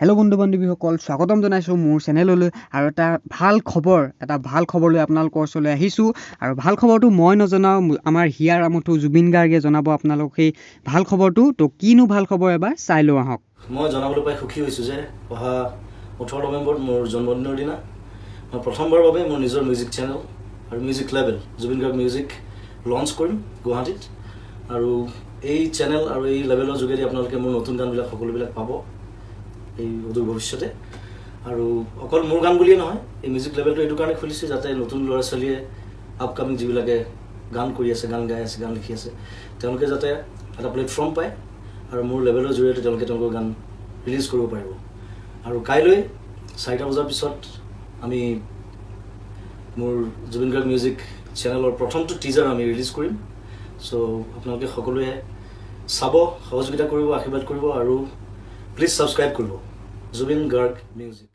Hello' বন্ধু বান্ধৱীসকল, স্বাগতম জনাইছোঁ মোৰ চেনেললৈ আৰু এটা ভাল খবৰ লৈ আপোনালোকৰ ওচৰলৈ আহিছোঁ। আৰু ভাল খবৰটো মই নজনাওঁ, আমাৰ হিয়াৰ আমঠু জুবিন গাৰ্গে জনাব আপোনালোক সেই ভাল খবৰটো। তো কিনো ভাল খবৰ এবাৰ চাই লওঁ আহক। মই জনাবলৈ পাই সুখী হৈছোঁ যে অহা 18 নৱেম্বৰত মোৰ জন্মদিনৰ দিনা মই প্ৰথমবাৰৰ বাবে মোৰ নিজৰ মিউজিক চেনেল আৰু music label Zubeen Garg music launch কৰিম গুৱাহাটীত। আৰু এই চেনেল আৰু এই লেবেলৰ যোগেদি আপোনালোকে মোৰ নতুন গানবিলাক সকলোবিলাক পাব এই অদূৰ ভৱিষ্যতে। আৰু অকল মোৰ গান বুলিয়ে নহয়, এই মিউজিক লেবেলটো এইটো কাৰণে খুলিছে যাতে নতুন ল'ৰা ছোৱালীয়ে আপকামিং যিবিলাকে গান কৰি আছে, গান গাই আছে, গান লিখি আছে, তেওঁলোকে যাতে এটা প্লেটফৰ্ম পায় আৰু মোৰ লেবেলৰ জৰিয়তে তেওঁলোকে তেওঁলোকৰ গান ৰিলিজ কৰিব পাৰিব। আৰু কাইলৈ 4টা বজাৰ পিছত আমি মোৰ জুবিন গাৰ্গ মিউজিক চেনেলৰ প্ৰথমটো টিজাৰ আমি ৰিলিজ কৰিম। চ' আপোনালোকে সকলোৱে চাব, সহযোগিতা কৰিব, আশীৰ্বাদ কৰিব আৰু প্লিজ ছাবস্ক্ৰাইব কৰিব জুবিন গাৰ্গ মিউজিক।